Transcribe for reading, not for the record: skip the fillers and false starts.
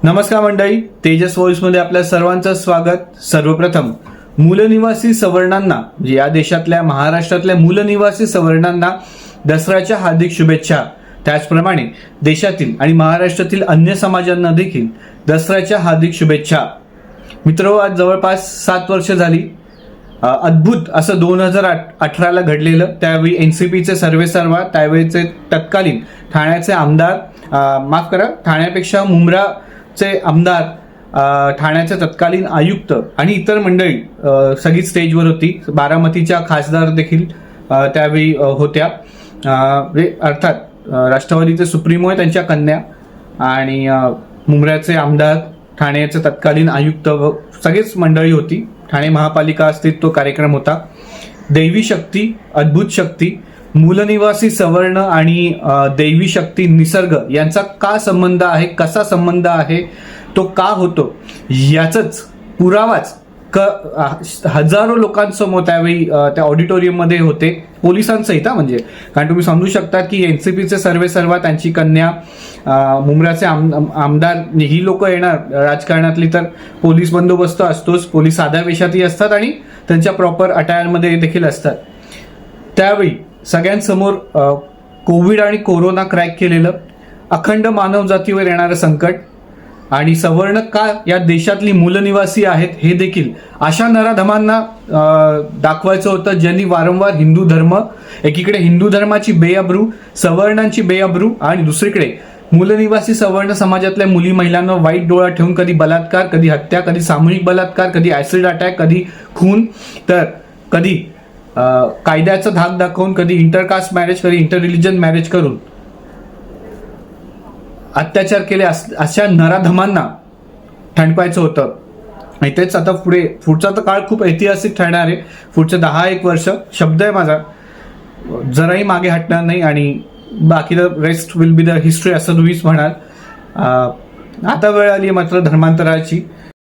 नमस्कार मंडळी, तेजस व्हॉइसमध्ये आपल्या सर्वांचं स्वागत. सर्वप्रथम मूलनिवासी सवर्णांना, या देशातल्या महाराष्ट्रातल्या मूलनिवासी सवर्णांना दसऱ्याच्या हार्दिक शुभेच्छा. त्याचप्रमाणे देशातील आणि महाराष्ट्रातील अन्य समाजांना देखील दसऱ्याच्या हार्दिक शुभेच्छा. मित्र, आज जवळपास 7 वर्ष झाली. अद्भुत असं 2018ला घडलेलं. त्यावेळी एनसीपीचे सर्वेसर्वा, त्यावेळेचे तत्कालीन ठाण्याचे आमदार, माफ करा, ठाण्यापेक्षा मुंब्राचे आमदार, ठाण्याचे तत्कालीन आयुक्त आणि इतर मंडळी सगळी स्टेजवर होती. बारामतीच्या खासदार देखील त्यावेळी होत्या. अर्थात राष्ट्रवादीचे सुप्रीमो त्यांच्या कन्या आणि मुंब्र्याचे आमदार, ठाण्याचे तत्कालीन आयुक्त व सगळीच मंडळी होती. ठाणे महापालिका अस्तित्व कार्यक्रम होता. दैवी शक्ती, अद्भुत शक्ती, मूलनिवासी सवर्ण आणि दैवी शक्ती, निसर्ग यांचा का संबंध आहे, कसा संबंध आहे, तो का होतो याचाच पुरावाच हजारो लोकांसमोर त्यावेळी त्या ऑडिटोरियममध्ये होते, पोलिसांसहित. म्हणजे कारण तुम्ही समजू शकता की एनसीपीचे सर्वेसर्वा, त्यांची कन्या, मुंब्राचे आमदार, ही लोक येणार राजकारणातली, तर पोलीस बंदोबस्त असतोच. पोलीस साध्या वेशातही असतात आणि त्यांच्या प्रॉपर अटायरमध्ये देखील असतात. त्यावेळी सगळ्यांसमोर कोविड आणि कोरोना क्रॅक केलेलं, अखंड मानवजातीवर येणारं संकट आणि सवर्ण का या देशातली मूलनिवासी आहेत हे देखील अशा नराधमांना दाखवायचं होतं, ज्यांनी वारंवार हिंदू धर्म, एकीकडे हिंदू धर्माची बेअब्रू, सवर्णांची बेअब्रू आणि दुसरीकडे मूलनिवासी सवर्ण समाजातल्या मुली महिलांवर वाईट डोळा ठेवून कधी बलात्कार, कधी हत्या, कधी सामूहिक बलात्कार, कधी ऍसिड अटॅक, कधी खून, तर कधी कायद्याचा धाक दाखवून, कधी इंटरकास्ट मॅरेज, कधी इंटर रिलिजन मॅरेज करून अत्याचार केले. अशा नराधमांना ठणकायचं होतं. आणि तेच आता पुढचा तर काळ खूप ऐतिहासिक ठरणार आहे. पुढचे 10-1 वर्ष, शब्द आहे माझा, जराही मागे हटणार नाही आणि बाकी the rest will be the history, असं तुम्हीच म्हणाल. आता वेळ आली मात्र धर्मांतराची.